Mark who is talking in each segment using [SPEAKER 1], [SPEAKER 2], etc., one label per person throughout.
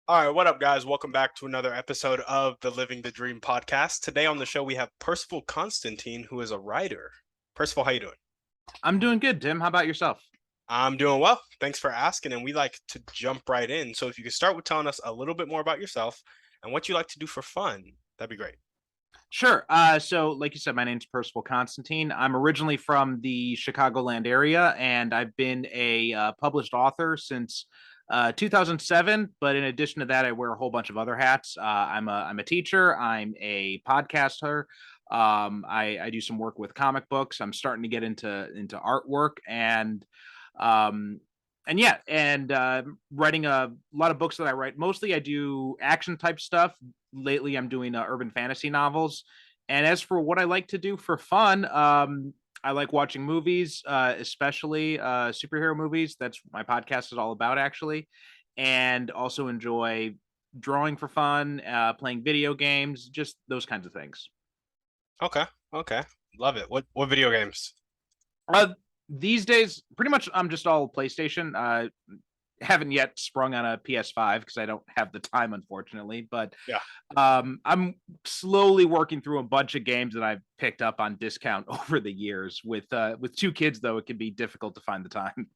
[SPEAKER 1] All right, what up, guys? Welcome back to another episode of the Living the Dream podcast. Today on the show, we have Percival Constantine, who is a writer. Percival, how you doing?
[SPEAKER 2] I'm doing good, Tim. How about yourself?
[SPEAKER 1] I'm doing well. Thanks for asking, and we like to jump right in. So if you could start with telling us a little bit more about yourself and what you like to do for fun, that'd be great.
[SPEAKER 2] Sure. So, like you said, my name's Percival Constantine. I'm originally from the Chicagoland area, and I've been a published author since 2007. But in addition to that, I wear a whole bunch of other hats. I'm a teacher. I'm a podcaster. I do some work with comic books. I'm starting to get into artwork um, and yeah, and writing a lot of books that I write. Mostly, I do action type stuff. Lately, I'm doing urban fantasy novels. And as for what I like to do for fun, I like watching movies, especially superhero movies. That's what my podcast is all about, actually. And also enjoy drawing for fun, playing video games, just those kinds of things.
[SPEAKER 1] Okay, okay, love it. What video games?
[SPEAKER 2] Uh, these days, pretty much, I'm just all PlayStation. Haven't yet sprung on a PS5 because I don't have the time, unfortunately. But
[SPEAKER 1] Yeah,
[SPEAKER 2] I'm slowly working through a bunch of games that I've picked up on discount over the years. With two kids, though, it can be difficult to find the time.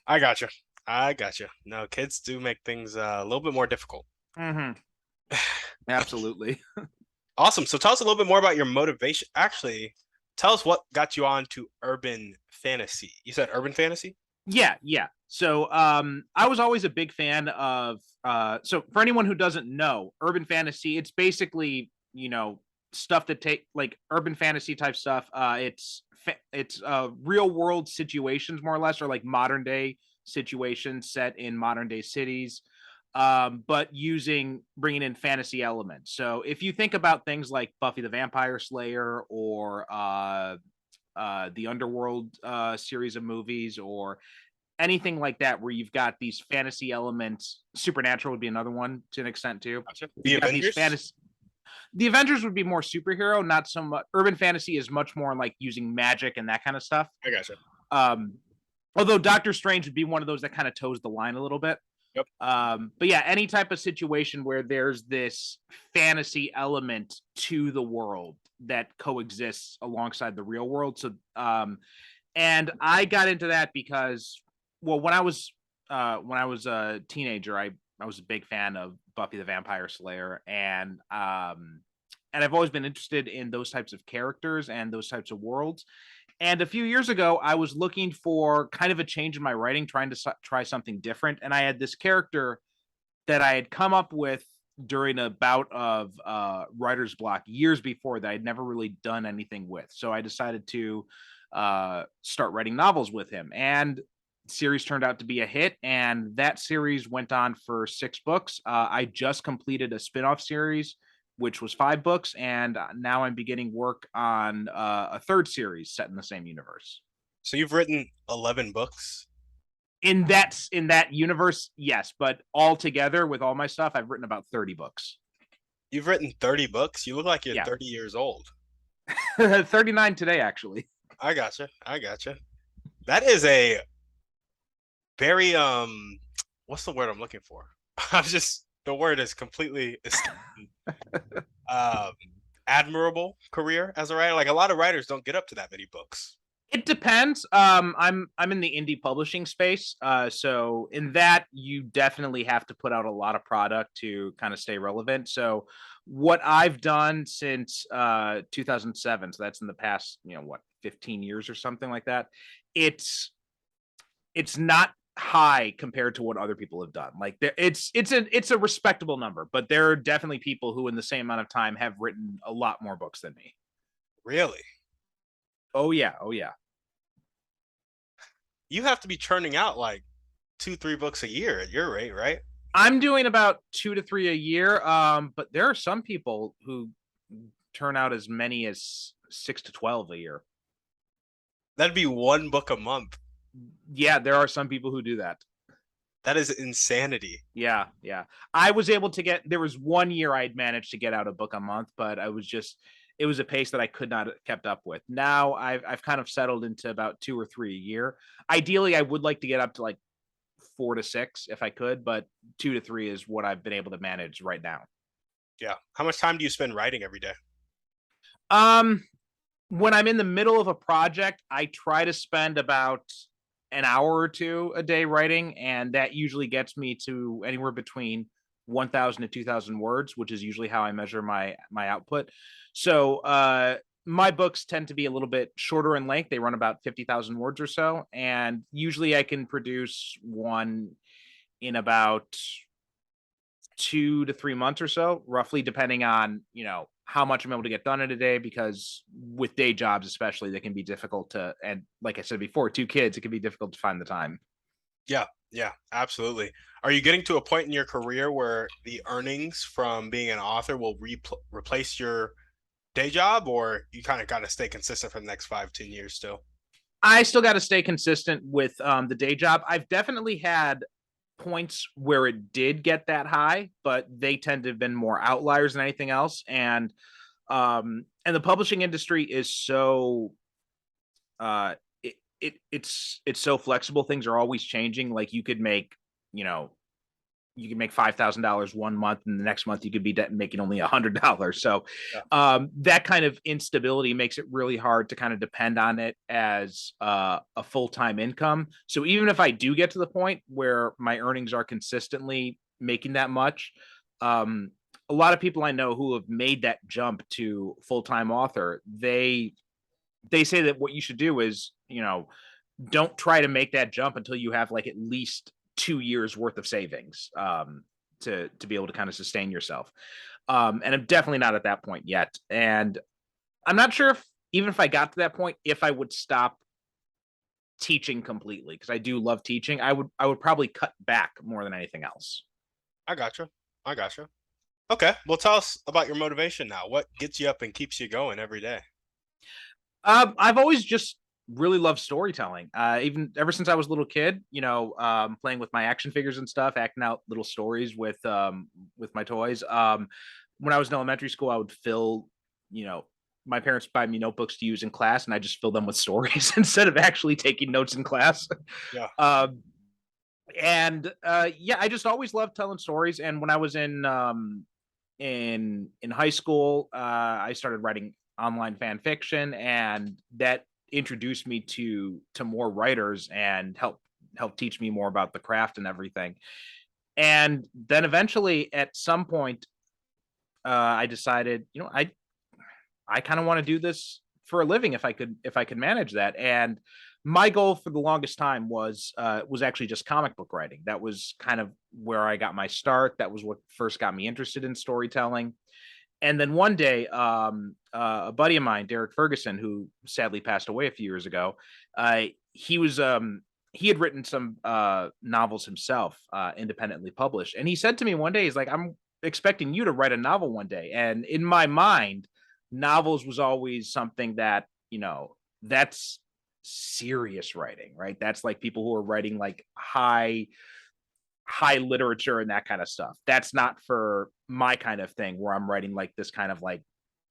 [SPEAKER 1] I got you. I got you. No, kids do make things a little bit more difficult.
[SPEAKER 2] Mm-hmm. Absolutely.
[SPEAKER 1] Awesome. So tell us a little bit more about your motivation. Actually, tell us what got you on to urban fantasy. You said urban fantasy?
[SPEAKER 2] Yeah, yeah. So I was always a big fan of so for anyone who doesn't know, urban fantasy, it's basically, stuff that take like urban fantasy type stuff. It's real world situations more or less, or like modern day situations set in modern day cities. But bringing in fantasy elements. So if you think about things like Buffy the Vampire Slayer or the Underworld series of movies or anything like that where you've got these fantasy elements. Supernatural would be another one to an extent too.
[SPEAKER 1] Gotcha. The
[SPEAKER 2] You've got these
[SPEAKER 1] Avengers?
[SPEAKER 2] fantasy. The Avengers would be more superhero, not so much. Urban fantasy is much more like using magic and that kind of stuff.
[SPEAKER 1] I gotcha.
[SPEAKER 2] Um, Although Doctor Strange would be one of those that kind of toes the line a little bit.
[SPEAKER 1] Yep.
[SPEAKER 2] But yeah, any type of situation where there's this fantasy element to the world that coexists alongside the real world. And I got into that because, well, when I was a teenager, I was a big fan of Buffy the Vampire Slayer, and I've always been interested in those types of characters and those types of worlds. And a few years ago, I was looking for kind of a change in my writing, trying to try something different. And I had this character that I had come up with during a bout of writer's block years before that I'd never really done anything with. So I decided to start writing novels with him. And series turned out to be a hit. And that series went on for 6 books. I just completed a spin-off series which was 5 books, and now I'm beginning work on a third series set in the same universe.
[SPEAKER 1] So you've written 11 books?
[SPEAKER 2] In that universe, yes, but all together with all my stuff, I've written about 30 books.
[SPEAKER 1] You've written 30 books? You look like you're
[SPEAKER 2] Yeah,
[SPEAKER 1] 30 years old.
[SPEAKER 2] 39 today actually.
[SPEAKER 1] I gotcha. I gotcha. That is a very what's the word I'm looking for? I'm just the word is completely um admirable career as a writer. Like a lot of writers don't get up to that many books.
[SPEAKER 2] It depends. I'm in the indie publishing space, so in that you definitely have to put out a lot of product to kind of stay relevant. So what I've done since 2007, so that's in the past, 15 years or something like that. It's it's not high compared to what other people have done. Like it's a respectable number, but there are definitely people who in the same amount of time have written a lot more books than me.
[SPEAKER 1] Really?
[SPEAKER 2] Oh yeah, oh yeah.
[SPEAKER 1] You have to be churning out like 2, 3 books a year at your rate, right?
[SPEAKER 2] I'm doing about 2 to 3 a year. But there are some people who turn out as many as 6 to 12 a year.
[SPEAKER 1] That'd be 1 book a month.
[SPEAKER 2] Yeah, there are some people who do that.
[SPEAKER 1] That is insanity.
[SPEAKER 2] Yeah, yeah. I was able to get there was one year I'd managed to get out a book a month, but it was a pace that I could not have kept up with. Now I've kind of settled into about 2 or 3 a year. Ideally, I would like to get up to like 4 to 6 if I could, but 2 to 3 is what I've been able to manage right now.
[SPEAKER 1] Yeah. How much time do you spend writing every day?
[SPEAKER 2] Um, when I'm in the middle of a project, I try to spend about an hour or two a day writing, and that usually gets me to anywhere between 1,000 to 2,000 words, which is usually how I measure my output. So my books tend to be a little bit shorter in length. They run about 50,000 words or so, and usually I can produce one in about 2 to 3 months or so, roughly, depending on how much I'm able to get done in a day. Because with day jobs, especially, they can be difficult to. And like I said before, 2 kids, it can be difficult to find the time.
[SPEAKER 1] Yeah, yeah, absolutely. Are you getting to a point in your career where the earnings from being an author will replace your day job, or you kind of got to stay consistent for the next 5, 10 years still?
[SPEAKER 2] I still got to stay consistent with the day job. I've definitely had points where it did get that high, but they tend to have been more outliers than anything else. And the publishing industry is so it's so flexible. Things are always changing. Like you know you can make $5,000 one month, and the next month you could be making only $100. So
[SPEAKER 1] Yeah,
[SPEAKER 2] that kind of instability makes it really hard to kind of depend on it as a full-time income. So even if I do get to the point where my earnings are consistently making that much, um, a lot of people I know who have made that jump to full-time author, they say that what you should do is, don't try to make that jump until you have like at least 2 years worth of savings, to be able to kind of sustain yourself. And I'm definitely not at that point yet. And I'm not sure if, even if I got to that point, if I would stop teaching completely, because I do love teaching. I would probably cut back more than anything else.
[SPEAKER 1] I gotcha. I gotcha. Okay, well, tell us about your motivation now. What gets you up and keeps you going every day?
[SPEAKER 2] I've always just really loved storytelling. Even ever since I was a little kid, playing with my action figures and stuff, acting out little stories with my toys. When I was in elementary school, I would fill, you know, my parents buy me notebooks to use in class, and I just fill them with stories instead of actually taking notes in class.
[SPEAKER 1] Yeah,
[SPEAKER 2] Um, and yeah, I just always loved telling stories. And when I was in high school, I started writing online fan fiction, and that introduced me to more writers and helped teach me more about the craft and everything. And then eventually, at some point, I decided, I kind of want to do this for a living if I could manage that. And my goal for the longest time was actually just comic book writing. That was kind of where I got my start. That was what first got me interested in storytelling. And then one day, a buddy of mine, Derek Ferguson, who sadly passed away a few years ago, he had written some novels himself, independently published. And he said to me one day, he's like, "I'm expecting you to write a novel one day." And in my mind, novels was always something that, that's serious writing, right? That's like people who are writing like high literature and that kind of stuff. That's not for my kind of thing, where I'm writing like this kind of like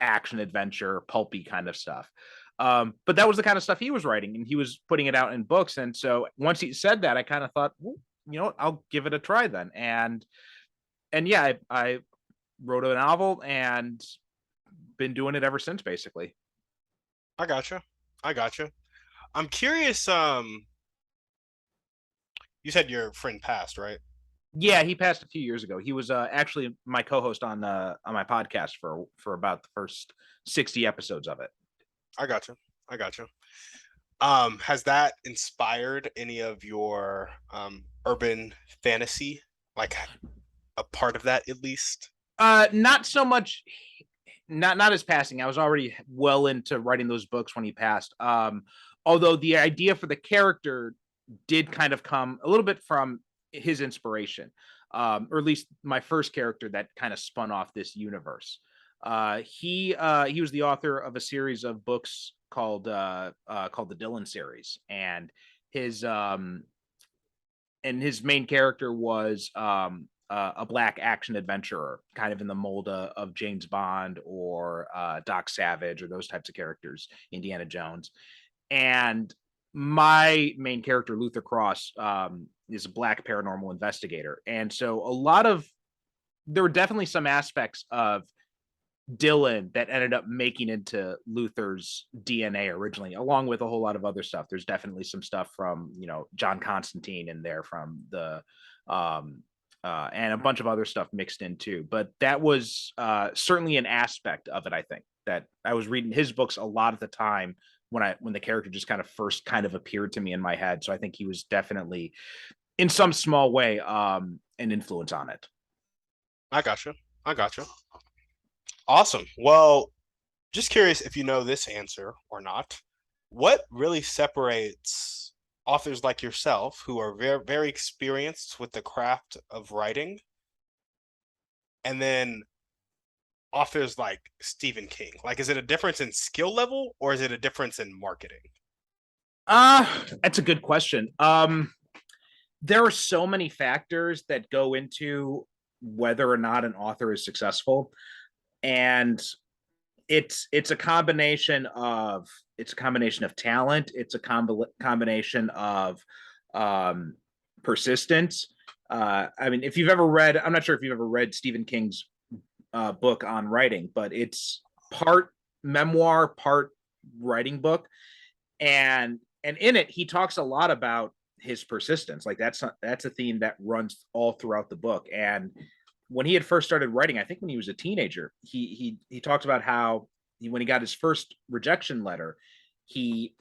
[SPEAKER 2] action adventure, pulpy kind of stuff. But that was the kind of stuff he was writing, and he was putting it out in books. And so once he said that, I kind of thought, well, I'll give it a try then. And yeah, I wrote a novel and been doing it ever since, basically.
[SPEAKER 1] I gotcha. I gotcha. I'm curious. You said your friend passed, right?
[SPEAKER 2] Yeah, he passed a few years ago. He was actually my co-host on my podcast for about the first 60 episodes of it.
[SPEAKER 1] I gotcha. I gotcha. Has that inspired any of your urban fantasy? Like a part of that, at least?
[SPEAKER 2] Not so much. Not his passing. I was already well into writing those books when he passed. Although the idea for the character did kind of come a little bit from his inspiration, or at least my first character that kind of spun off this universe. He was the author of a series of books called the Dylan series, and his main character was a black action adventurer, kind of in the mold of James Bond or Doc Savage or those types of characters, Indiana Jones. And my main character, Luther Cross, is a black paranormal investigator. And so a lot of there were definitely some aspects of Dylan that ended up making into Luther's DNA originally, along with a whole lot of other stuff. There's definitely some stuff from, John Constantine in there from the and a bunch of other stuff mixed in too. But that was certainly an aspect of it. I think that I was reading his books a lot at the time when the character just kind of first kind of appeared to me in my head. So I think he was definitely in some small way an influence on it.
[SPEAKER 1] I gotcha. I gotcha. Awesome. Well, just curious if you know this answer or not. What really separates authors like yourself, who are very, very experienced with the craft of writing, and then authors like Stephen King? Like, is it a difference in skill level or is it a difference in marketing?
[SPEAKER 2] That's a good question. There are so many factors that go into whether or not an author is successful, and it's a combination of talent. It's a combination of persistence. I mean, if you've ever read, I'm not sure if you've ever read Stephen King's book on writing, but it's part memoir, part writing book, and in it he talks a lot about his persistence. Like that's a theme that runs all throughout the book. And when he had first started writing, I think when he was a teenager, he talks about how when he got his first rejection letter, he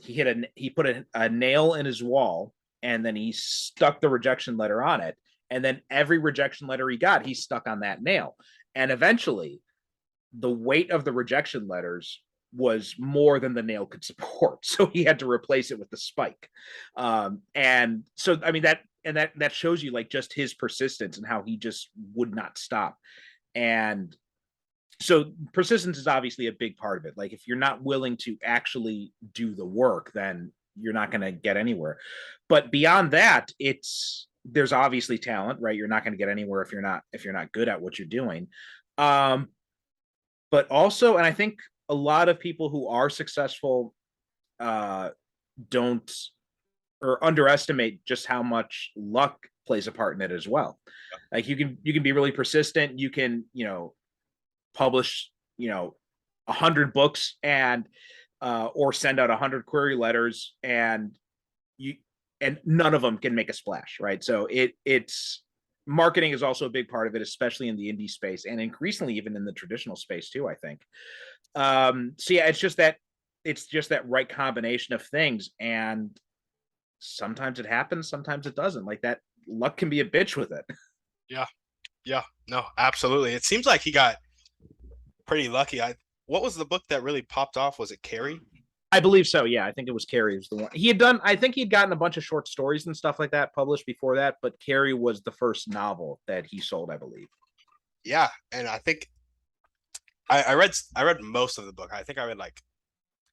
[SPEAKER 2] put a nail in his wall, and then he stuck the rejection letter on it, and then every rejection letter he got, he stuck on that nail, and eventually the weight of the rejection letters was more than the nail could support, so he had to replace it with the spike. And so I mean that shows you like just his persistence and how he just would not stop. And so persistence is obviously a big part of it. Like if you're not willing to actually do the work, then you're not going to get anywhere. But beyond that, there's obviously talent, right? You're not going to get anywhere if you're not good at what you're doing. But also, and I think a lot of people who are successful don't or underestimate just how much luck plays a part in it as well. Like you can be really persistent. You can publish 100 books and or send out 100 query letters, and none of them can make a splash, right? So it's marketing is also a big part of it, especially in the indie space and increasingly even in the traditional space too, I think. So yeah, it's just that right combination of things, and sometimes it happens, sometimes it doesn't. Like that luck can be a bitch with it.
[SPEAKER 1] Yeah. Yeah. No, absolutely. It seems like he got pretty lucky. What was the book that really popped off? Was it Carrie?
[SPEAKER 2] I believe so. Yeah, I think it was Carrie was the one he had done. I think he'd gotten a bunch of short stories and stuff like that published before that, but Carrie was the first novel that he sold, I believe.
[SPEAKER 1] Yeah, and I think I read most of the book. I think I read like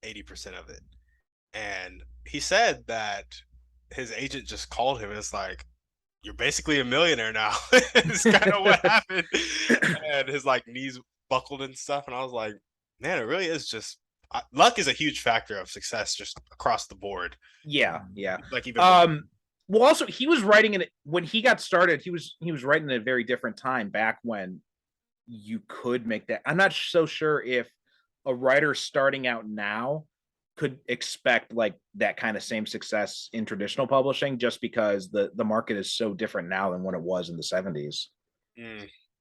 [SPEAKER 1] 80% of it. And he said that his agent just called him and it's like, you're basically a millionaire now. It's kind of what happened. And his like knees buckled and stuff. And I was like, man, it really is just luck is a huge factor of success just across the board.
[SPEAKER 2] Yeah, yeah.
[SPEAKER 1] Like even
[SPEAKER 2] well, also he was writing in when he got started. He was writing at a very different time back when you could make that. I'm not so sure if a writer starting out now could expect like that kind of same success in traditional publishing, just because the market is so different now than what it was in the 70s.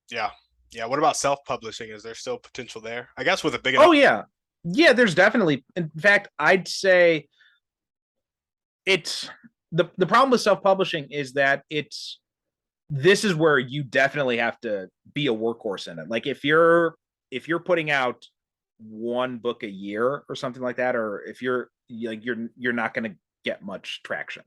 [SPEAKER 1] Yeah. Yeah. What about self-publishing? Is there still potential there? I guess with a big
[SPEAKER 2] enough.
[SPEAKER 1] Oh
[SPEAKER 2] yeah. Yeah, there's definitely. In fact, I'd say it's the problem with self-publishing is that this is where you definitely have to be a workhorse in it. Like if you're putting out one book a year or something like that, or if you're not going to get much traction.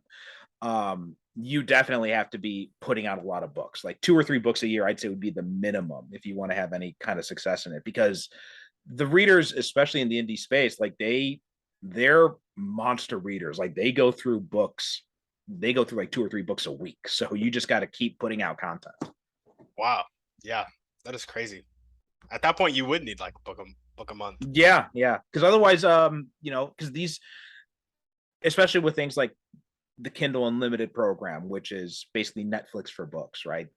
[SPEAKER 2] You definitely have to be putting out a lot of books, like 2 or 3 books a year. I'd say would be the minimum if you want to have any kind of success in it, because the readers, especially in the indie space, like they're monster readers. Like they go through like 2 or 3 books a week. So you just got to keep putting out content.
[SPEAKER 1] Wow. Yeah, that is crazy. At that point, you would need like a book a month.
[SPEAKER 2] Yeah, yeah. Because otherwise, because these, especially with things like the Kindle Unlimited program, which is basically Netflix for books, right?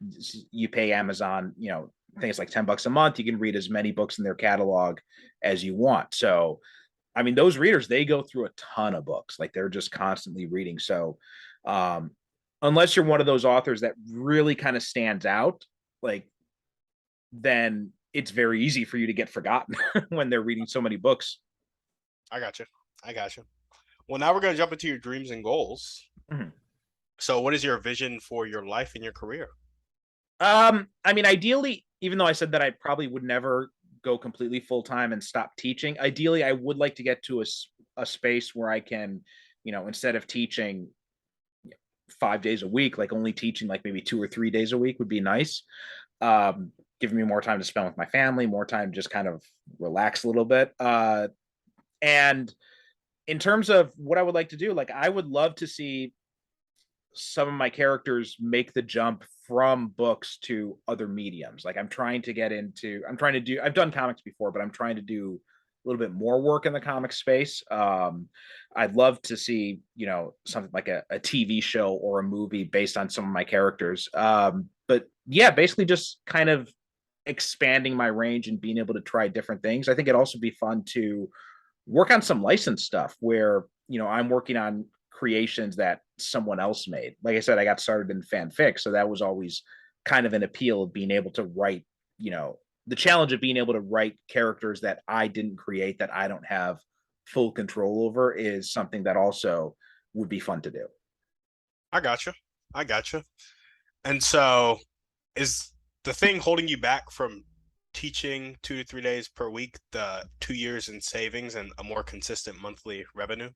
[SPEAKER 2] You pay Amazon, I think it's like $10 a month. You can read as many books in their catalog as you want. So, I mean, those readers, they go through a ton of books. Like they're just constantly reading. So, um, unless you're one of those authors that really kind of stands out, like, then it's very easy for you to get forgotten when they're reading so many books.
[SPEAKER 1] I got you. I got you. Well, now we're going to jump into your dreams and goals.
[SPEAKER 2] Mhm.
[SPEAKER 1] So, what is your vision for your life and your career?
[SPEAKER 2] I mean, ideally, even though I said that I probably would never go completely full time and stop teaching, ideally, I would like to get to a space where I can, instead of teaching 5 days a week, like only teaching like maybe 2 or 3 days a week would be nice. Giving me more time to spend with my family, more time just kind of relax a little bit. And in terms of what I would like to do, like I would love to see some of my characters make the jump from books to other mediums. Like I'm trying to get into, I've done comics before, but I'm trying to do a little bit more work in the comic space. I'd love to see, something like a TV show or a movie based on some of my characters. But yeah, basically just kind of expanding my range and being able to try different things. I think it'd also be fun to work on some licensed stuff where, I'm working on creations that someone else made. Like I said, I got started in fanfic, so that was always kind of an appeal of being able to write, the challenge of being able to write characters that I didn't create, that I don't have full control over, is something that also would be fun to do.
[SPEAKER 1] I got you. I got you. And so, is the thing holding you back from teaching 2 to 3 days per week the 2 years in savings and a more consistent monthly revenue?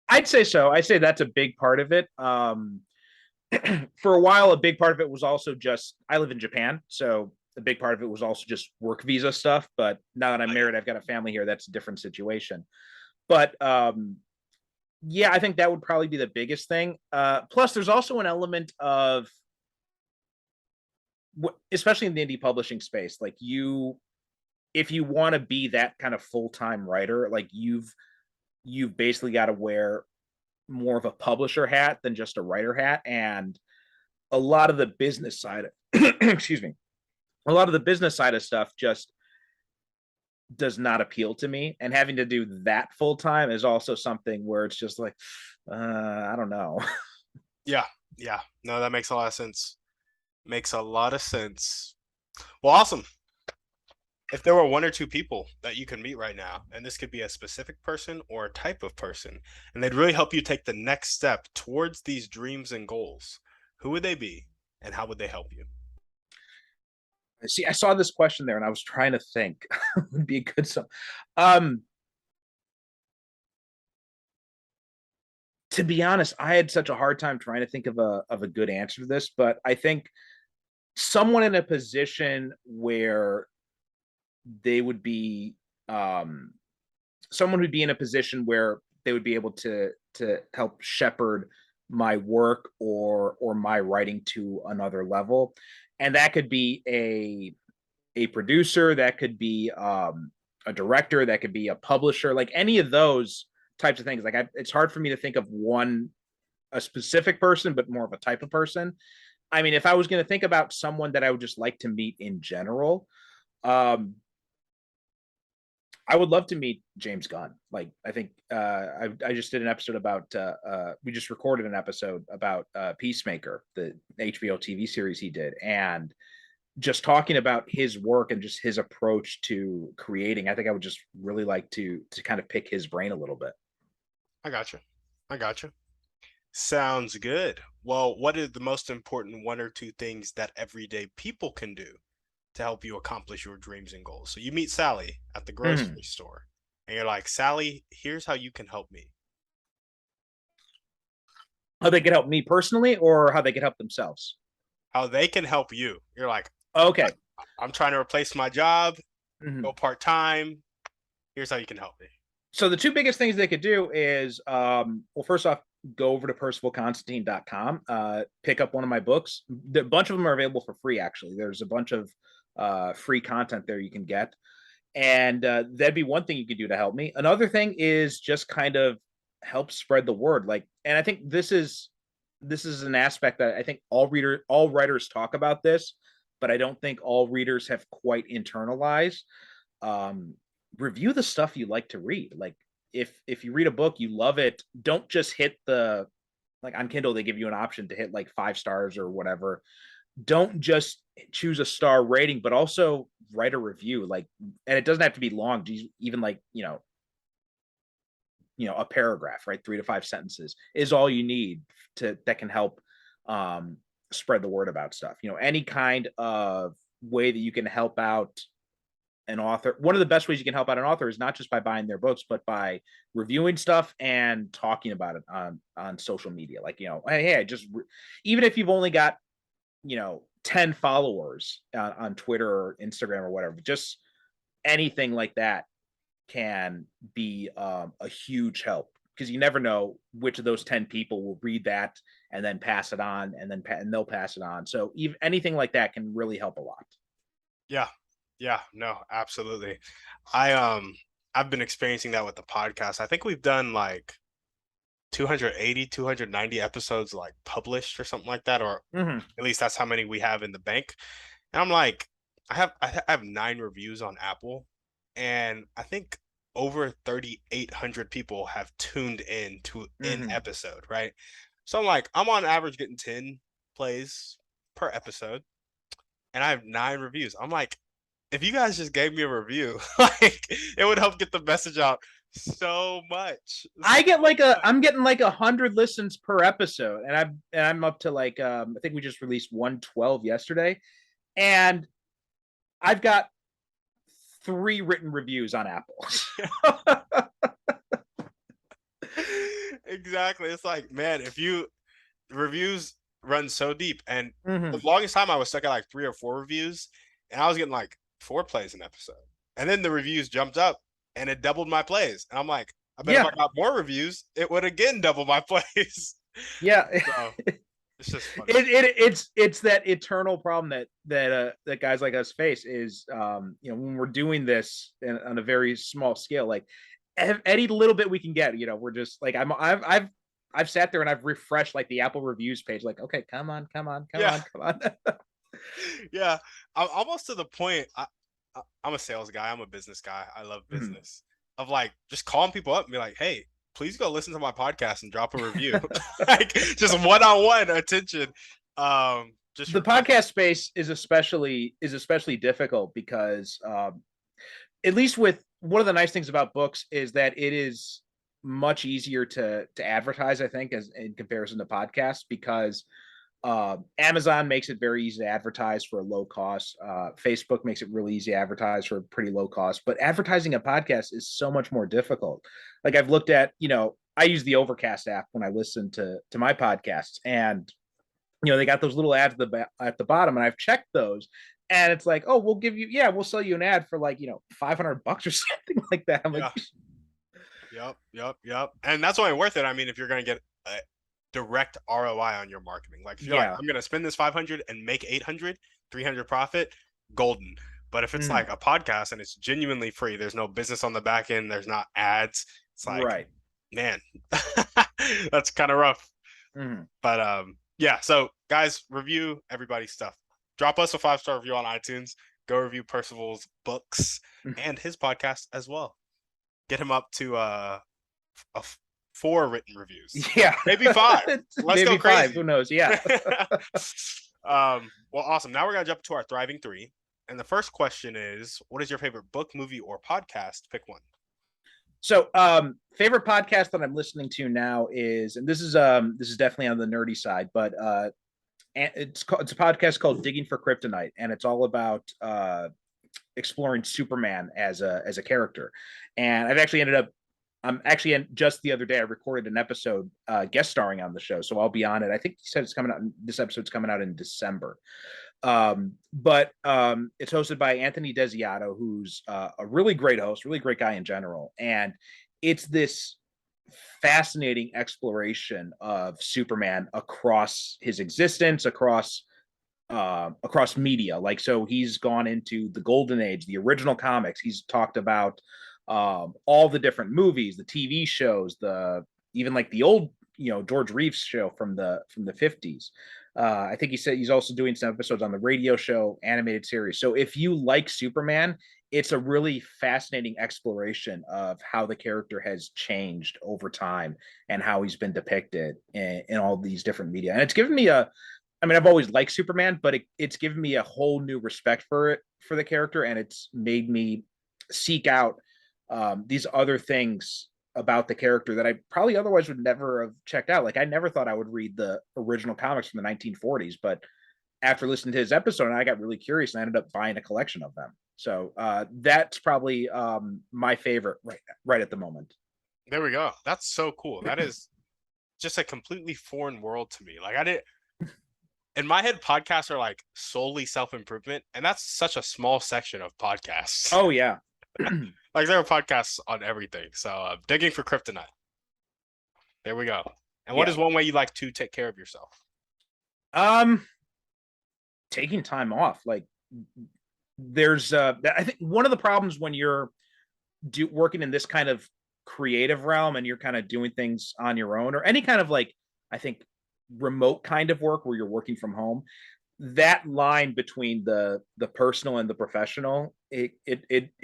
[SPEAKER 2] I'd say so. I'd say that's a big part of it. For a while, a big part of it was also just I live in Japan, so a big part of it was also just work visa stuff. But now that I'm married, I've got a family here. That's a different situation. But yeah, I think that would probably be the biggest thing. Plus, there's also an element of, especially in the indie publishing space, like if you want to be that kind of full time writer, like you've basically got to wear more of a publisher hat than just a writer hat, and a lot of the business side of, excuse me, a lot of the business side of stuff just does not appeal to me, and having to do that full time is also something where it's just like I don't know.
[SPEAKER 1] Yeah, yeah. No, that makes a lot of sense. Makes a lot of sense. Well, awesome. If there were one or two people that you can meet right now, and this could be a specific person or a type of person, and they'd really help you take the next step towards these dreams and goals, who would they be and how would they help you?
[SPEAKER 2] See, I saw this question there and I was trying to think would be a good song. um to be honest, I had such a hard time trying to think of a good answer to this, but I think someone in a position where they would be um someone who'd be in a position where they would be able to help shepherd my work or my writing to another level. And that could be a producer, that could be a director, that could be a publisher, like any of those types of things. Like it's hard for me to think of a specific person, but more of a type of person. I mean, if I was going to think about someone that I would just like to meet in general, um, I would love to meet James Gunn. Like, I think I just did an episode about we just recorded an episode about Peacemaker, the HBO TV series he did, and just talking about his work and just his approach to creating. I think I would just really like to kind of pick his brain a little bit.
[SPEAKER 1] I got you. I got you. Sounds good. Well, what are the most important one or two things that everyday people can do to help you accomplish your dreams and goals? So you meet Sally at the
[SPEAKER 2] Mm-hmm.
[SPEAKER 1] grocery store and you're like, Sally, here's how you can help me.
[SPEAKER 2] How they could help me personally, or how they could help themselves.
[SPEAKER 1] How they can help you. You're like,
[SPEAKER 2] Okay.
[SPEAKER 1] I'm trying to replace my job,
[SPEAKER 2] Mm-hmm.
[SPEAKER 1] go part time. Here's how you can help me.
[SPEAKER 2] So the two biggest things they could do is, well, first off, go over to percivalconstantine.com, pick up one of my books. A bunch of them are available for free, actually. There's a bunch of free content there you can get. And that'd be one thing you could do to help me. Another thing is just kind of help spread the word. Like, and I think this is this is an aspect that I think all writers talk about this, but I don't think all readers have quite internalized. Um, Review the stuff you like to read. Like if you read a book, you love it, don't just hit the, like on Kindle, they give you an option to hit like 5 stars or whatever. Don't just choose a star rating, but also write a review. Like, and it doesn't have to be long. Even like, a paragraph, right? 3 to 5 sentences is all you need to that can help um, spread the word about stuff. Any kind of way that you can help out an author. One of the best ways you can help out an author is not just by buying their books, but by reviewing stuff and talking about it on social media. Like, hey, even if you've only got 10 followers on Twitter or Instagram or whatever, just anything like that can be a huge help, because you never know which of those 10 people will read that and then pass it on, and they'll pass it on. So even anything like that can really help a lot.
[SPEAKER 1] Yeah. Yeah, no, absolutely. I've been experiencing that with the podcast. I think we've done like 280, 290 episodes like published or something like that, or
[SPEAKER 2] Mm-hmm.
[SPEAKER 1] at least that's how many we have in the bank. And I'm like, I have 9 reviews on Apple, and I think over 3,800 people have tuned in to an
[SPEAKER 2] Mm-hmm.
[SPEAKER 1] episode, right? So I'm like, I'm on average getting 10 plays per episode, and I have 9 reviews. I'm like, if you guys just gave me a review, like it would help get the message out so much.
[SPEAKER 2] I'm getting like 100 listens per episode, and I'm up to like I think we just released 112 yesterday, and I've got 3 written reviews on Apple.
[SPEAKER 1] Exactly. It's like, man, if you reviews run so deep, and
[SPEAKER 2] Mm-hmm.
[SPEAKER 1] the longest time I was stuck at like 3 or 4 reviews, and I was getting like 4 plays an episode, and then the reviews jumped up and it doubled my plays, and I'm like, I bet if I
[SPEAKER 2] Yeah,
[SPEAKER 1] got more reviews, it would again double my plays.
[SPEAKER 2] yeah.
[SPEAKER 1] So it's just funny.
[SPEAKER 2] It's that eternal problem that guys like us face is when we're doing this on a very small scale, like any little bit we can get, we're just like I've sat there and I've refreshed like the Apple reviews page, like, okay, come on, come on, come
[SPEAKER 1] Yeah,
[SPEAKER 2] on, come on.
[SPEAKER 1] yeah. I'm almost to the point. I'm a sales guy. I'm a business guy. I love
[SPEAKER 2] Mhm.
[SPEAKER 1] business. Of like just calling people up and be like, "Hey, please go listen to my podcast and drop a review." Like just one-on-one attention. Just
[SPEAKER 2] The
[SPEAKER 1] request.
[SPEAKER 2] podcast space is especially difficult because at least with one of the nice things about books is that it is much easier to advertise, I think, as in comparison to podcasts, because Amazon makes it very easy to advertise for a low cost. Facebook makes it really easy to advertise for a pretty low cost. But advertising a podcast is so much more difficult. Like I've looked at, I use the Overcast app when I listen to my podcasts, and they got those little ads at the bottom, and I've checked those, and it's like, oh, we'll sell you an ad for like $500 or something like that. I'm like,
[SPEAKER 1] Yeah. Yep. Yep. Yep. And that's only worth it. I mean, if you're gonna get a direct ROI on your marketing, like if you're like,
[SPEAKER 2] yeah.
[SPEAKER 1] I'm gonna spend this 500 and make 800, 300 profit, golden. But if it's
[SPEAKER 2] Mm,
[SPEAKER 1] like a podcast and it's genuinely free, there's no business on the back end, there's not ads. It's like,
[SPEAKER 2] right.
[SPEAKER 1] man, that's kind of rough.
[SPEAKER 2] Mm.
[SPEAKER 1] But yeah. So guys, review everybody's stuff. Drop us a 5-star review on iTunes. Go review Percival's books and his podcast as well. Get him up to a 4 written reviews,
[SPEAKER 2] Yeah.
[SPEAKER 1] maybe 5. Let's go
[SPEAKER 2] Maybe 5. Who
[SPEAKER 1] crazy.
[SPEAKER 2] knows? Yeah.
[SPEAKER 1] Well, awesome. Now we're gonna jump to our thriving 3, and the first question is, what is your favorite book, movie, or podcast? Pick one.
[SPEAKER 2] So, favorite podcast that I'm listening to now is, and this is definitely on the nerdy side, but it's a podcast called Digging for Kryptonite, and it's all about exploring Superman as a character. And I'm actually just the other day I recorded an episode guest starring on the show, so I'll be on it. I think he said this episode's coming out in December. But it's hosted by Anthony Desiato, who's a really great host, really great guy in general, and it's this fascinating exploration of Superman across his existence, across media. Like, so he's gone into the golden age, the original comics. He's talked about all the different movies, the TV shows, the even like the old George Reeves show from the 50s. I think he said he's also doing some episodes on the radio show animated series. So if you like Superman, it's a really fascinating exploration of how the character has changed over time and how he's been depicted in all these different media. And it's given me I mean, I've always liked Superman, but it's given me a whole new respect for the character, and it's made me seek out these other things about the character that I probably otherwise would never have checked out. Like I never thought I would read the original comics from the 1940s, but after listening to his episode, I got really curious and I ended up buying a collection of them. So that's probably my favorite right at the moment.
[SPEAKER 1] There we go. That's so cool. That is just a completely foreign world to me. Like I did in my head, podcasts are like solely self-improvement, and that's such a small section of podcasts.
[SPEAKER 2] Oh yeah.
[SPEAKER 1] Like there are podcasts on everything. So digging for kryptonite. There we go. And what
[SPEAKER 2] Yeah.
[SPEAKER 1] is one way you like to take care of yourself?
[SPEAKER 2] Um, Taking time off. Like there's I think one of the problems when you're working in this kind of creative realm and you're kind of doing things on your own or any kind of like I think remote kind of work where you're working from home, that line between the personal and the professional, it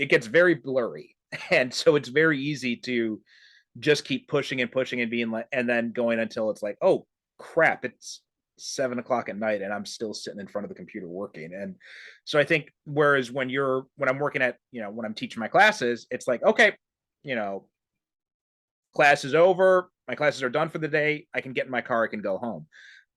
[SPEAKER 2] gets very blurry. And so it's very easy to just keep pushing and pushing and being like, and then going until it's like, oh crap, it's 7 o'clock at night and I'm still sitting in front of the computer working. And so I think whereas when I'm working at, when I'm teaching my classes, it's like, okay, you know, class is over, my classes are done for the day, I can get in my car, I can go home.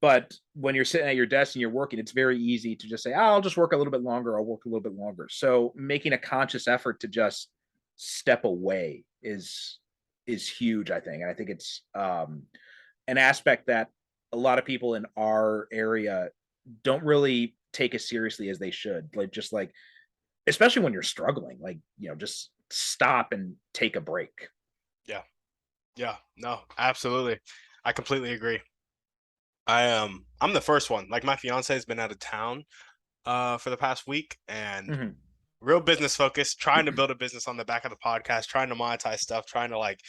[SPEAKER 2] But when you're sitting at your desk and you're working, it's very easy to just say, oh, I'll just work a little bit longer, I'll work a little bit longer. So making a conscious effort to just step away is huge, I think. And I think it's an aspect that a lot of people in our area don't really take as seriously as they should. Like just like, especially when you're struggling, like, just stop and take a break.
[SPEAKER 1] Yeah. Yeah. No, absolutely. I completely agree. I'm the first one. Like my fiance has been out of town for the past week and
[SPEAKER 2] Mm-hmm.
[SPEAKER 1] real business focused, trying to build a business on the back of the podcast, trying to monetize stuff, trying to like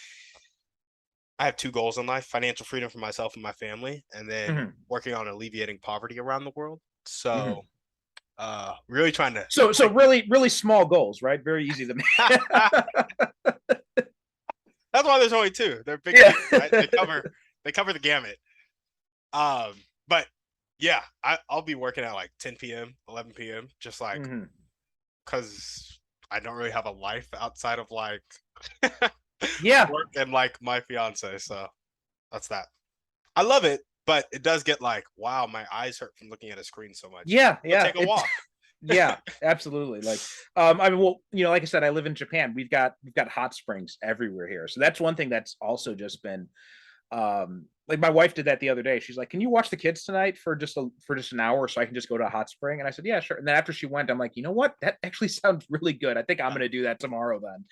[SPEAKER 1] I have two goals in life: financial freedom for myself and my family, and then
[SPEAKER 2] Mm-hmm.
[SPEAKER 1] working on alleviating poverty around the world.
[SPEAKER 2] Mm-hmm.
[SPEAKER 1] So really trying to
[SPEAKER 2] So really, really small goals, right? Very easy to make.
[SPEAKER 1] that's why there's only two. They're big
[SPEAKER 2] Yeah.
[SPEAKER 1] deals, right? They cover the gamut. Um, but yeah, I'll be working at like 10 p.m., 11 p.m., just like
[SPEAKER 2] Mm-hmm.
[SPEAKER 1] because I don't really have a life outside of like
[SPEAKER 2] Yeah.
[SPEAKER 1] work and like my fiance. So that's that. I love it, but it does get like, wow, my eyes hurt from looking at a screen so much.
[SPEAKER 2] Yeah.
[SPEAKER 1] Go
[SPEAKER 2] Yeah.
[SPEAKER 1] take a walk.
[SPEAKER 2] Yeah, absolutely. Like, I mean, well, like I said, I live in Japan. We've got hot springs everywhere here. So that's one thing that's also just been, like my wife did that the other day. She's like, "Can you watch the kids tonight for just an hour so I can just go to a hot spring?" And I said, "Yeah, sure." And then after she went, I'm like, "You know what? That actually sounds really good. I think I'm going to do that tomorrow then."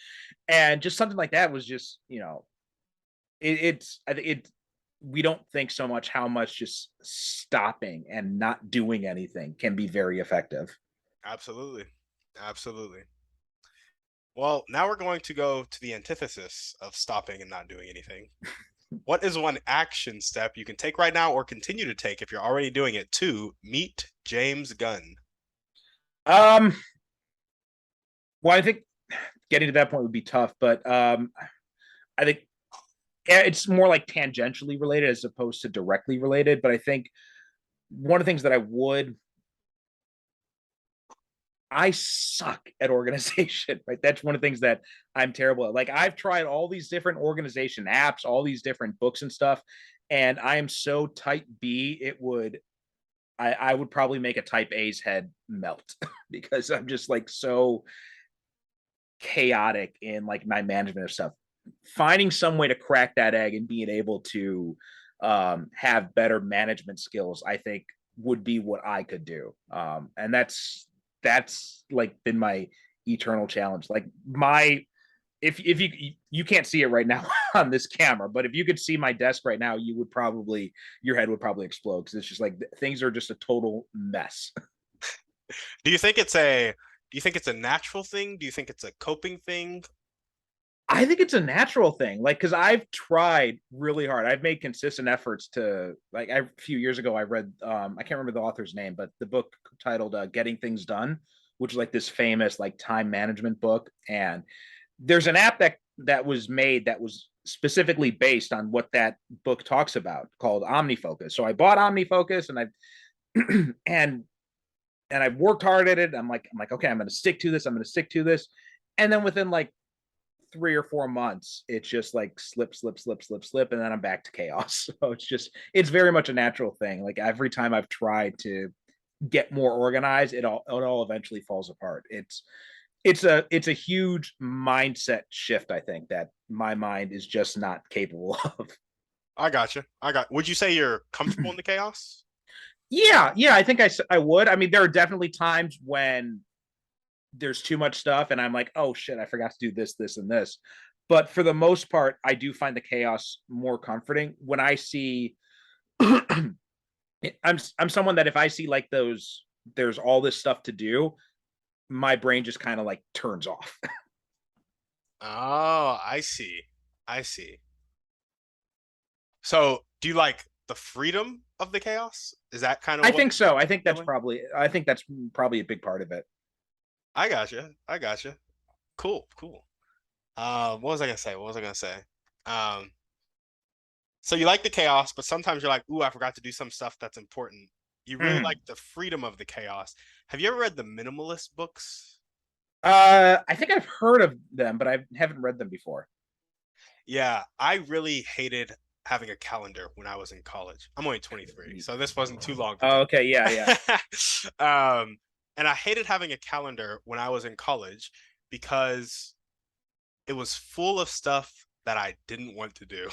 [SPEAKER 2] And just something like that was just, it's I think it we don't think so much how much just stopping and not doing anything can be very effective.
[SPEAKER 1] Absolutely. Absolutely. Well, now we're going to go to the antithesis of stopping and not doing anything. What is one action step you can take right now or continue to take if you're already doing it to meet James Gunn?
[SPEAKER 2] Um, well, I think getting to that point would be tough, but I think it's more like tangentially related as opposed to directly related. But I think one of the things that I suck at organization, right? That's one of the things that I'm terrible at. Like I've tried all these different organization apps, all these different books and stuff, and I am so type B, I would probably make a type A's head melt because I'm just like so chaotic in like my management of stuff. Finding some way to crack that egg and being able to have better management skills, I think would be what I could do. And that's like been my eternal challenge. Like my if you can't see it right now on this camera, but if you could see my desk right now, your head would probably explode because it's just like things are just a total mess.
[SPEAKER 1] Do you think it's a natural thing? Do you think it's a coping thing?
[SPEAKER 2] I think it's a natural thing. Like, because I've tried really hard. I've made consistent efforts to a few years ago I read I can't remember the author's name, but the book titled Getting Things Done, which is like this famous like time management book. And there's an app that was made that was specifically based on what that book talks about called OmniFocus. So I bought OmniFocus and I and I've worked hard at it. I'm like, okay, I'm gonna stick to this. I'm gonna stick to this. And then within like 3 or 4 months, it's just like slip, slip, slip, slip, slip, and then I'm back to chaos. So it's very much a natural thing. Like every time I've tried to get more organized, it all eventually falls apart. It's a huge mindset shift, I think, that my mind is just not capable of.
[SPEAKER 1] I got you. Would you say you're comfortable in the chaos?
[SPEAKER 2] Yeah, I think I would. I mean, there are definitely times when there's too much stuff and I'm like, oh shit, I forgot to do this, this, and this. But for the most part, I do find the chaos more comforting when I see I'm someone that if I see like those there's all this stuff to do, my brain just kind of like turns off.
[SPEAKER 1] Oh, I see. I see. So, do you like the freedom of the chaos? Is that kind of
[SPEAKER 2] I
[SPEAKER 1] what
[SPEAKER 2] think so.
[SPEAKER 1] feeling?
[SPEAKER 2] I think that's probably a big part of it.
[SPEAKER 1] I got you. I got you. Cool, cool. What was I gonna say? What was I gonna say? Um, so you like the chaos, but sometimes you're like, "Ooh, I forgot to do some stuff that's important." You really like
[SPEAKER 2] Mm.
[SPEAKER 1] the freedom of the chaos. Have you ever read the minimalist books?
[SPEAKER 2] I think I've heard of them, but I haven't read them before.
[SPEAKER 1] Yeah, I really hated having a calendar when I was in college. I'm only 23, so this wasn't too long
[SPEAKER 2] Oh,
[SPEAKER 1] ago.
[SPEAKER 2] okay, yeah.
[SPEAKER 1] um, and I hated having a calendar when I was in college because it was full of stuff that I didn't want to do.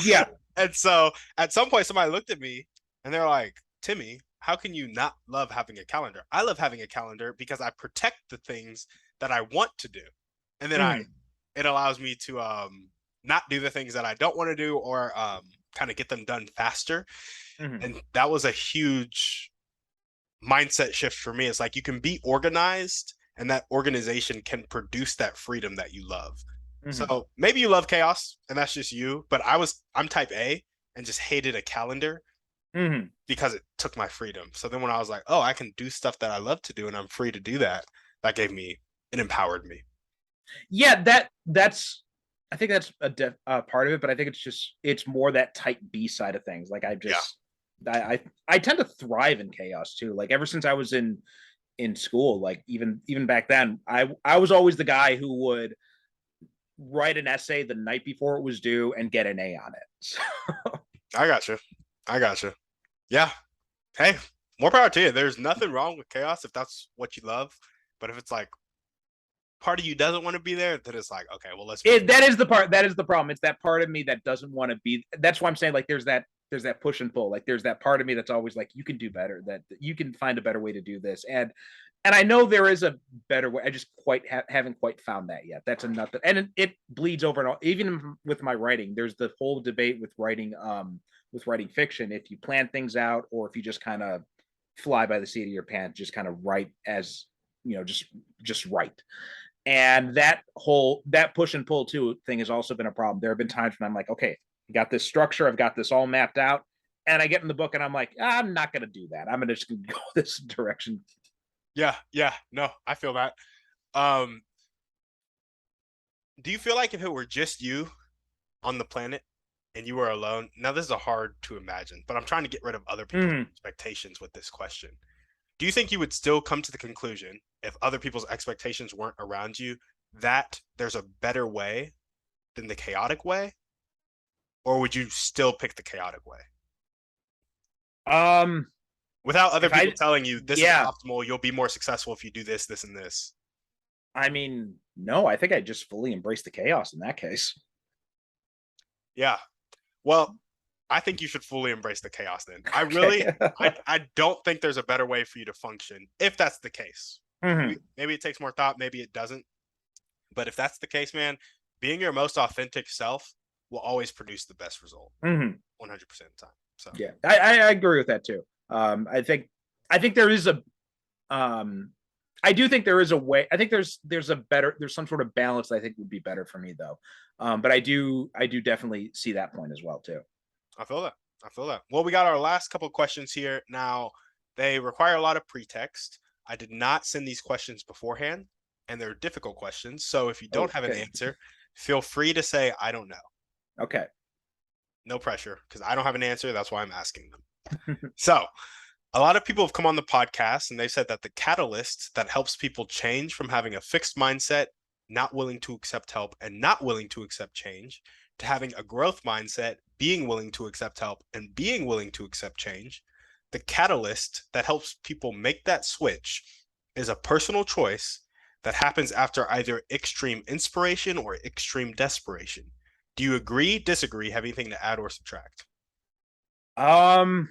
[SPEAKER 2] Yeah.
[SPEAKER 1] And so at some point, somebody looked at me and they're like, Timmy, how can you not love having a calendar? I love having a calendar because I protect the things that I want to do. And then
[SPEAKER 2] Mm,
[SPEAKER 1] it allows me to not do the things that I don't want to do or kind of get them done faster.
[SPEAKER 2] mm,
[SPEAKER 1] And that was a huge mindset shift for me. It's like you can be organized and that organization can produce that freedom that you love.
[SPEAKER 2] mm.
[SPEAKER 1] So maybe you love chaos and that's just you, but I'm type A and just hated a calendar
[SPEAKER 2] Mm.
[SPEAKER 1] because it took my freedom. So then when I was like, oh, I can do stuff that I love to do and I'm free to do that, that gave me it empowered me.
[SPEAKER 2] Yeah, that's I think that's a part of it, but I think it's more that type B side of things. Like
[SPEAKER 1] Yeah.
[SPEAKER 2] I tend to thrive in chaos too. Like ever since I was in school, like even back then, I was always the guy who would write an essay the night before it was due and get an A on it. So,
[SPEAKER 1] I got you. I got you. Yeah. Hey, more power to you. There's nothing wrong with chaos if that's what you love. But if it's like part of you doesn't want to be there, then it's like, okay, well, let's move.
[SPEAKER 2] that is the part that is the problem. It's that part of me that doesn't want to be. That's why I'm saying like there's that push and pull. Like there's that part of me that's always like you can do better. That you can find a better way to do this. And I know there is a better way. I just haven't quite found that yet. That's another, and it bleeds over and all. Even with my writing, there's the whole debate with writing fiction. If you plan things out, or if you just kind of fly by the seat of your pants, just kind of write as just write. And that push and pull too thing has also been a problem. There have been times when I'm like, okay, I got this structure, I've got this all mapped out, and I get in the book and I'm like, I'm not going to do that. I'm going to just go this direction.
[SPEAKER 1] Yeah, yeah, no, I feel that. Um, do you feel like if it were just you on the planet and you were alone, now this is a hard to imagine, but I'm trying to get rid of other people's
[SPEAKER 2] Mm.
[SPEAKER 1] expectations with this question. Do you think you would still come to the conclusion if other people's expectations weren't around you that there's a better way than the chaotic way, or would you still pick the chaotic way
[SPEAKER 2] Um,
[SPEAKER 1] without other
[SPEAKER 2] if
[SPEAKER 1] people
[SPEAKER 2] I,
[SPEAKER 1] telling you this is
[SPEAKER 2] yeah,
[SPEAKER 1] optimal, you'll be more successful if you do this, this, and this?
[SPEAKER 2] I mean, no, I think I just fully embrace the chaos in that case.
[SPEAKER 1] Yeah. Well, I think you should fully embrace the chaos then.
[SPEAKER 2] Okay.
[SPEAKER 1] I don't think there's a better way for you to function if that's the case.
[SPEAKER 2] Mhm.
[SPEAKER 1] Maybe it takes more thought, maybe it doesn't. But if that's the case, man, being your most authentic self will always produce the best result
[SPEAKER 2] Mhm.
[SPEAKER 1] 100% of the time. So,
[SPEAKER 2] Yeah, I agree with that too. I think there is a um I do think there is a way. I think there's some sort of balance that I think would be better for me though. But I do definitely see that point as well too.
[SPEAKER 1] I feel that. I feel that. Well, we got our last couple questions here. Now, they require a lot of pretext. I did not send these questions beforehand, and they're difficult questions. So if you don't have an
[SPEAKER 2] Okay.
[SPEAKER 1] answer, feel free to say, I don't know.
[SPEAKER 2] Okay.
[SPEAKER 1] No pressure, because I don't have an answer. That's why I'm asking them. So, a lot of people have come on the podcast and they said that the catalyst that helps people change from having a fixed mindset, not willing to accept help, and not willing to accept change, to having a growth mindset, being willing to accept help, and being willing to accept change, the catalyst that helps people make that switch is a personal choice that happens after either extreme inspiration or extreme desperation. Do you agree, disagree, have anything to add or subtract?
[SPEAKER 2] Um,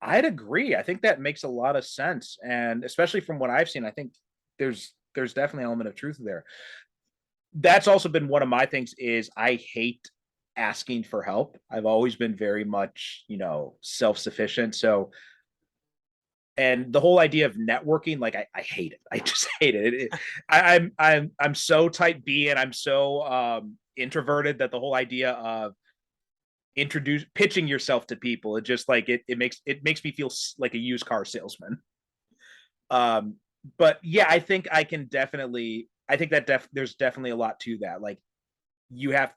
[SPEAKER 2] I'd agree. I think that makes a lot of sense, and especially from what I've seen, I think there's definitely an element of truth there. That's also been one of my things is I hate asking for help. I've always been very much, self-sufficient. So, and the whole idea of networking, like I hate it. I just hate it. I'm so type B and I'm so introverted that the whole idea of pitching yourself to people, it just like it makes me feel like a used car salesman. Um, but yeah, I think that there's definitely a lot to that. Like you have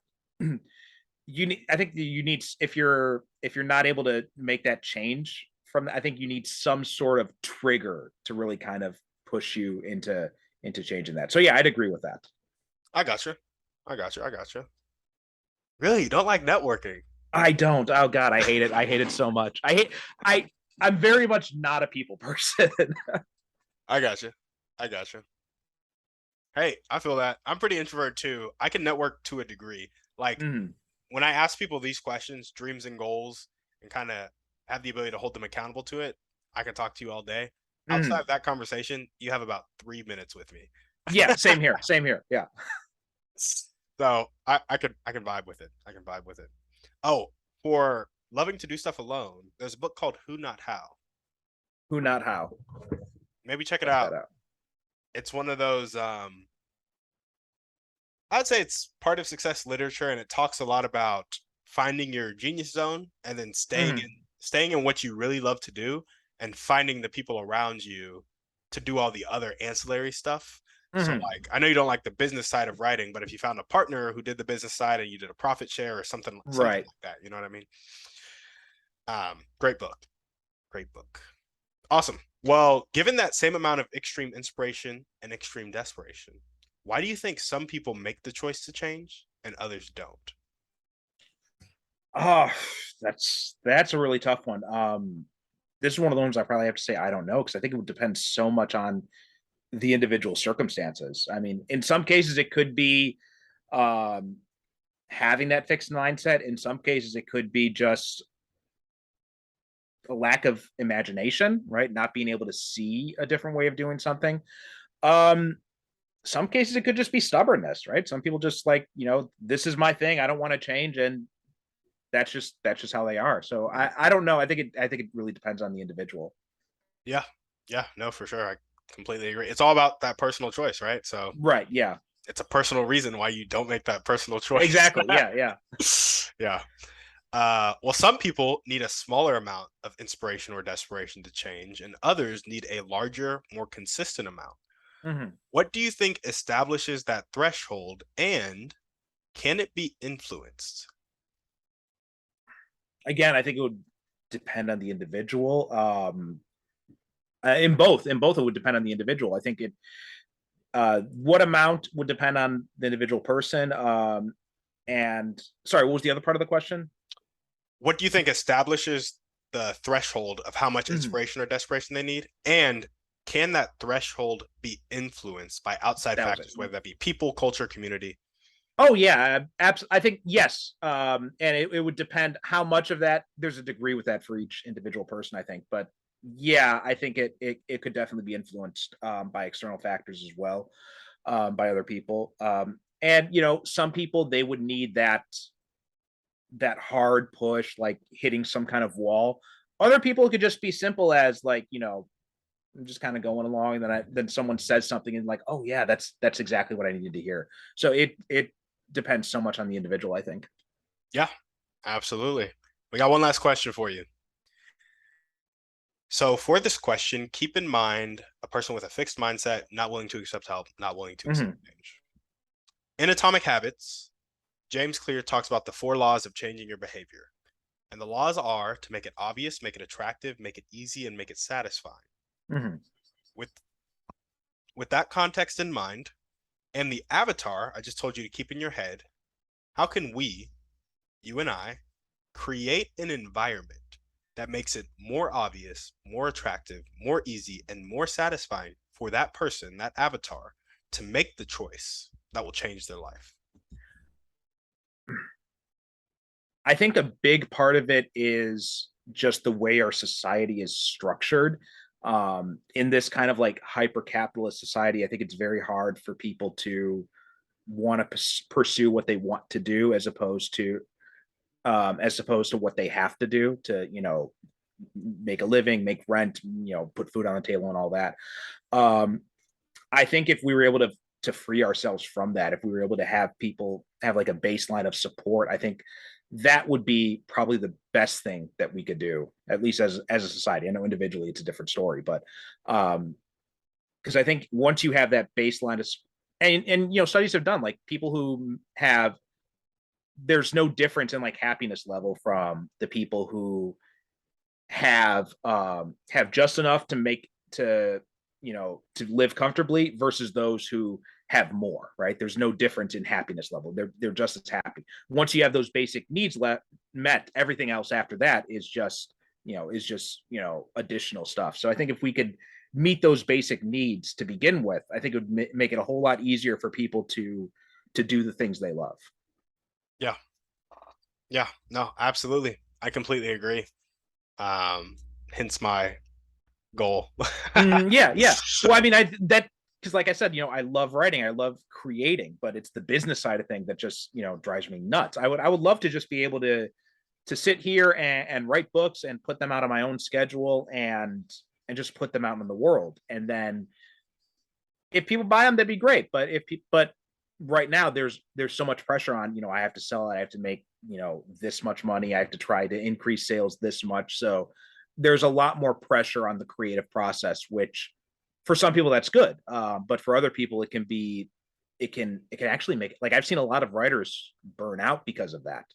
[SPEAKER 2] I think you need, if you're not able to make that change from, I think you need some sort of trigger to really kind of push you into changing that. So yeah, I'd agree with that.
[SPEAKER 1] I got you. I got you. I got you. Really? You don't like networking?
[SPEAKER 2] I don't. Oh God, I hate it. I hate it so much. I I'm very much not a people person.
[SPEAKER 1] I got you. I got you. Hey, I feel that. I'm pretty introverted too. I can network to a degree. Like
[SPEAKER 2] Mhm.
[SPEAKER 1] when I ask people these questions, dreams and goals, and kind of have the ability to hold them accountable to it, I can talk to you all day. Outside
[SPEAKER 2] Mhm.
[SPEAKER 1] of that conversation, you have about 3 minutes with me.
[SPEAKER 2] Yeah, same here. Same here. Yeah.
[SPEAKER 1] So I can vibe with it. I can vibe with it. Oh, for loving to do stuff alone, there's a book called Who Not How.
[SPEAKER 2] Who not how.
[SPEAKER 1] Maybe check it
[SPEAKER 2] Check
[SPEAKER 1] out.
[SPEAKER 2] that out.
[SPEAKER 1] It's one of those I'd say it's part of success literature, and it talks a lot about finding your genius zone and then
[SPEAKER 2] Mhm.
[SPEAKER 1] staying in what you really love to do, and finding the people around you to do all the other ancillary stuff. So
[SPEAKER 2] Mhm.
[SPEAKER 1] like I know you don't like the business side of writing, but if you found a partner who did the business side and you did a profit share or something
[SPEAKER 2] Right.
[SPEAKER 1] like that, you know what I mean? Great book. Great book. Awesome. Well, given that same amount of extreme inspiration and extreme desperation, why do you think some people make the choice to change and others don't?
[SPEAKER 2] Oh, that's a really tough one. This is one of the ones I probably have to say I don't know because I think it would depend so much on the individual circumstances. I mean, in some cases it could be um, having that fixed mindset. In some cases it could be just a lack of imagination, right? Not being able to see a different way of doing something. Um, some cases it could just be stubbornness, right? Some people just like, this is my thing. I don't want to change, and that's just how they are. So I don't know. I think it really depends on the individual.
[SPEAKER 1] Yeah. Yeah, no, for sure. I completely agree. It's all about that personal choice, right? So
[SPEAKER 2] Right. Yeah.
[SPEAKER 1] it's a personal reason why you don't make that personal choice.
[SPEAKER 2] Exactly. Yeah. Yeah.
[SPEAKER 1] Yeah. Well, some people need a smaller amount of inspiration or desperation to change, and others need a larger, more consistent amount.
[SPEAKER 2] Mhm.
[SPEAKER 1] What do you think establishes that threshold, and can it be influenced?
[SPEAKER 2] Again, I think it would depend on the individual. In both, it would depend on the individual. I think what amount would depend on the individual person. And sorry, what was the other part of the question?
[SPEAKER 1] What do you think establishes the threshold of how much
[SPEAKER 2] Mhm.
[SPEAKER 1] inspiration or desperation they need? And can that threshold be influenced by outside
[SPEAKER 2] That was it.
[SPEAKER 1] factors, whether that be people, culture, community?
[SPEAKER 2] Oh yeah, I think yes. And it would depend how much of that. There's a degree with that for each individual person, I think. But yeah, I think it could definitely be influenced by external factors as well, by other people. And some people they would need that hard push, like hitting some kind of wall. Other people could just be simple as like I'm just kind of going along, and then someone says something and like, oh yeah, that's exactly what I needed to hear. So it depends so much on the individual, I think.
[SPEAKER 1] Yeah, absolutely. We got one last question for you. So for this question, keep in mind a person with a fixed mindset, not willing to accept help, not willing to accept
[SPEAKER 2] Mm-hmm.
[SPEAKER 1] change. In Atomic Habits, James Clear talks about the four laws of changing your behavior. And the laws are to make it obvious, make it attractive, make it easy, and make it satisfying.
[SPEAKER 2] Mm-hmm.
[SPEAKER 1] With with that context in mind, and the avatar I just told you to keep in your head, how can we, you and I, create an environment that makes it more obvious, more attractive, more easy, and more satisfying for that person, that avatar, to make the choice that will change their life?
[SPEAKER 2] I think a big part of it is just the way our society is structured. In this kind of like hyper capitalist society, I think it's very hard for people to want to pursue what they want to do as opposed to what they have to do to, make a living, make rent, put food on the table and all that. Um, I think if we were able to free ourselves from that, if we were able to have people have like a baseline of support, I think that would be probably the best thing that we could do, at least as a society. I know individually it's a different story, but because I think once you have that baseline of, and studies have done like people who have, there's no difference in like happiness level from the people who have just enough to make to live comfortably versus those who have more, right? There's no difference in happiness level. They're just as happy. Once you have those basic needs met, everything else after that is just additional stuff. So I think if we could meet those basic needs to begin with, I think it would make it a whole lot easier for people to do the things they love.
[SPEAKER 1] Yeah, yeah, no, absolutely. I completely agree. Um, Hence my goal.
[SPEAKER 2] Yeah, yeah. Well, I mean, I that because, like I said, I love writing, I love creating, but it's the business side of thing that just drives me nuts. I would love to just be able to sit here and write books and put them out on my own schedule and just put them out in the world, and then if people buy them, that'd be great. But but right now, there's so much pressure on. I have to sell it, I have to make this much money, I have to try to increase sales this much. So there's a lot more pressure on the creative process, which for some people that's good, but for other people it can actually make it, like I've seen a lot of writers burn out because of that,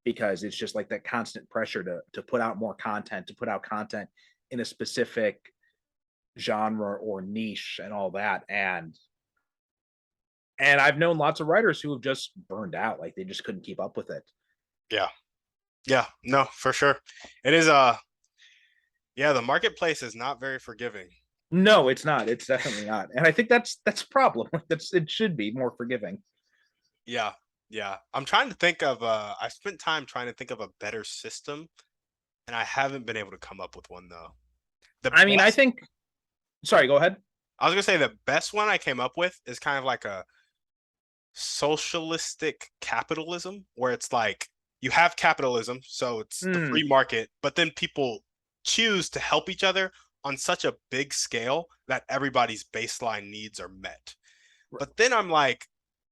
[SPEAKER 2] because it's just like that constant pressure to put out more content, to put out content in a specific genre or niche and all that. And I've known lots of writers who have just burned out, like they just couldn't keep up with it.
[SPEAKER 1] Yeah, yeah, no, for sure. It is yeah, the marketplace is not very forgiving.
[SPEAKER 2] No, it's not. It's definitely not. And I think that's a problem. It should be more forgiving.
[SPEAKER 1] Yeah, yeah. I'm trying to think of I spent time trying to think of a better system and I haven't been able to come up with one though. The
[SPEAKER 2] I mean, I
[SPEAKER 1] best
[SPEAKER 2] think sorry, go ahead.
[SPEAKER 1] I was gonna say the best one I came up with is kind of like a socialistic capitalism where it's like you have capitalism, so it's the free
[SPEAKER 2] Mm,
[SPEAKER 1] market, but then people choose to help each other on such a big scale that everybody's baseline needs are met. But then I'm like,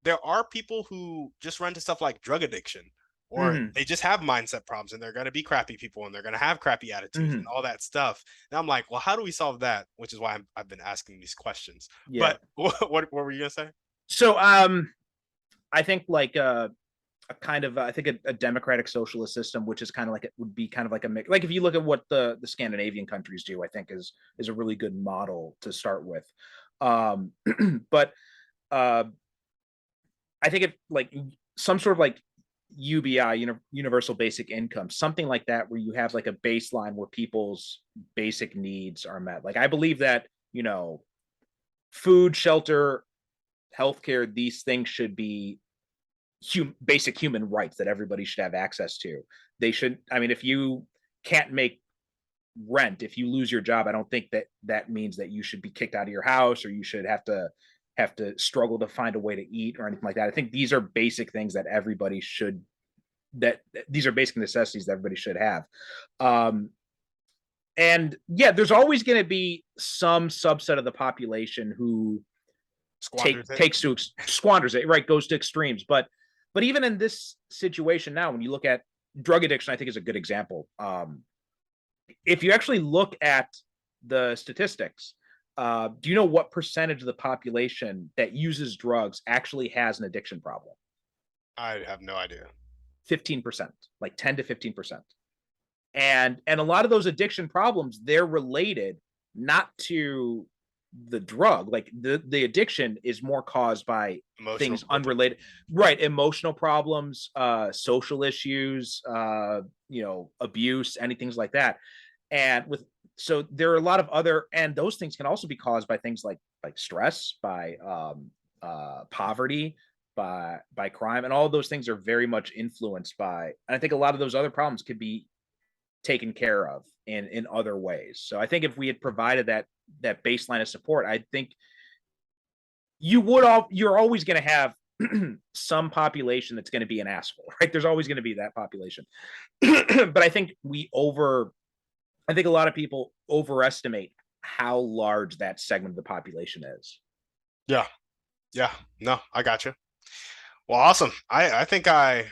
[SPEAKER 1] there are people who just run to stuff like drug addiction, or
[SPEAKER 2] mm,
[SPEAKER 1] they just have mindset problems and they're going to be crappy people and they're going to have crappy attitudes and
[SPEAKER 2] mm,
[SPEAKER 1] all that stuff. And I'm like, well, how do we solve that? Which is why I've been asking these questions.
[SPEAKER 2] yeah.
[SPEAKER 1] But what were you going to say?
[SPEAKER 2] So I think like a kind of I think a democratic socialist system, which is kind of like it would be kind of like a mix. Like if you look at what the Scandinavian countries do, I think is a really good model to start with. Um, but uh, I think if like some sort of like UBI, universal basic income, something like that, where you have like a baseline where people's basic needs are met. Like I believe that food, shelter, healthcare, these things should be basic human rights that everybody should have access to. They should. I mean, if you can't make rent, if you lose your job, I don't think that that means that you should be kicked out of your house or you should have to struggle to find a way to eat or anything like that. I think these are basic things that everybody should that these are basic necessities that everybody should have. Um, And yeah, there's always going to be some subset of the population who
[SPEAKER 1] Squanders it.
[SPEAKER 2] takes to squanders it, right? Goes to extremes. But even in this situation now, when you look at drug addiction, I think is a good example. If you actually look at the statistics, do you know what percentage of the population that uses drugs actually has an addiction problem?
[SPEAKER 1] I have no idea.
[SPEAKER 2] 15%, like 10 to 15%. And a lot of those addiction problems, they're related not to the drug. Like the addiction is more caused by
[SPEAKER 1] Emotional
[SPEAKER 2] things
[SPEAKER 1] coping.
[SPEAKER 2] unrelated, right? Emotional problems, social issues, abuse, anything like that. And with so there are a lot of other, and those things can also be caused by things like stress, by poverty, by crime, and all of those things are very much influenced by. And I think a lot of those other problems could be taken care of in other ways. So I think if we had provided that baseline of support, I think you're always going to have some population that's going to be an asshole, right? There's always going to be that population. But I think I think a lot of people overestimate how large that segment of the population is.
[SPEAKER 1] Yeah. Yeah. No, I got you. Well, awesome. I think I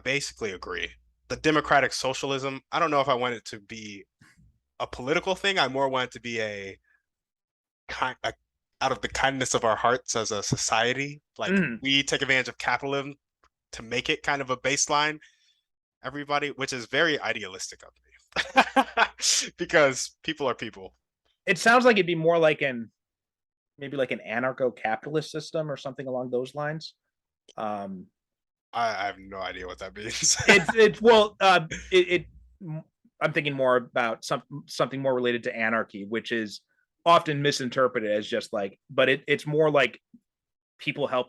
[SPEAKER 1] basically agree. The democratic socialism, I don't know if I want it to be a political thing. I more want it to be kind a, out of the kindness of our hearts as a society. Like we take advantage of capitalism to make it kind of a baseline. Everybody, which is very idealistic of me, because people are people.
[SPEAKER 2] It sounds like it'd be more like maybe like an anarcho-capitalist system or something along those lines.
[SPEAKER 1] I have no idea what that means.
[SPEAKER 2] It's well, I'm thinking more about something more related to anarchy, which is often misinterpreted as just like, but it's more like people help.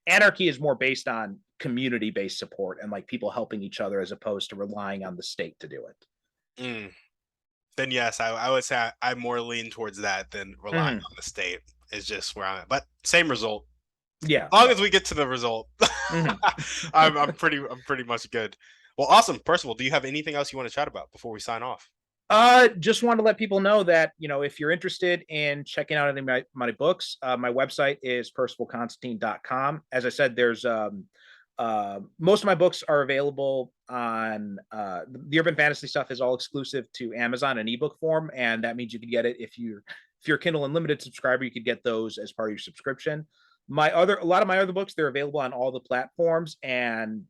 [SPEAKER 2] Anarchy is more based on community-based support and like people helping each other as opposed to relying on the state to do it.
[SPEAKER 1] Then yes, I would say I more lean towards that than relying on the state. Is just where I'm at. But same result.
[SPEAKER 2] Yeah.
[SPEAKER 1] As long as we get to the result, I'm pretty much good. Well, awesome. Percival, do you have anything else you want to chat about before we sign off?
[SPEAKER 2] Just want to let people know that, if you're interested in checking out any of my books, my website is percivalconstantine.com. As I said, there's most of my books are available on the urban fantasy stuff is all exclusive to Amazon in ebook form, and that means you could get it if you're a Kindle Unlimited subscriber, you could get those as part of your subscription. A lot of my other books, they're available on all the platforms, and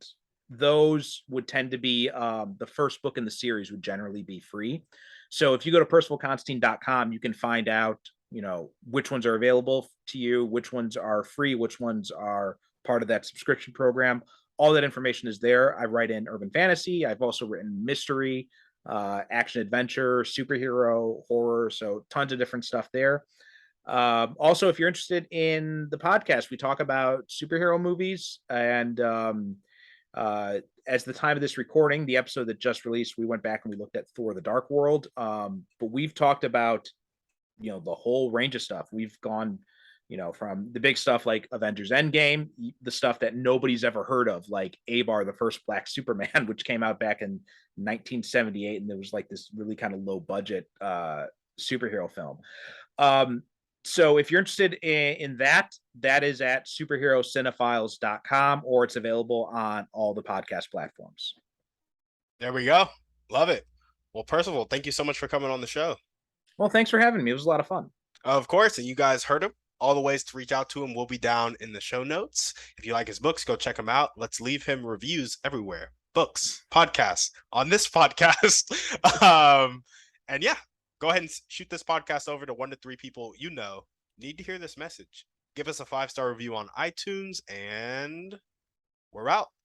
[SPEAKER 2] those would tend to be the first book in the series would generally be free. So if you go to percivalconstantine.com, you can find out, which ones are available to you, which ones are free, which ones are part of that subscription program. All that information is there. I write in urban fantasy. I've also written mystery, action adventure, superhero, horror. So tons of different stuff there. Also, if you're interested in the podcast, we talk about superhero movies. And as the time of this recording, the episode that just released, we went back and we looked at Thor: The Dark World. But we've talked about, the whole range of stuff. We've gone, from the big stuff like Avengers Endgame, the stuff that nobody's ever heard of, like Abar, the first Black Superman, which came out back in 1978. And there was like this really kind of low budget superhero film. So if you're interested in that is at superherocinephiles.com, or it's available on all the podcast platforms.
[SPEAKER 1] There we go. Love it. Well, Percival, thank you so much for coming on the show.
[SPEAKER 2] Well, thanks for having me. It was a lot of fun.
[SPEAKER 1] Of course, and you guys heard him. All the ways to reach out to him will be down in the show notes. If you like his books, go check him out. Let's leave him reviews everywhere. Books, podcasts, on this podcast. And yeah, go ahead and shoot this podcast over to 1 to 3 people need to hear this message. Give us a 5-star review on iTunes, and we're out.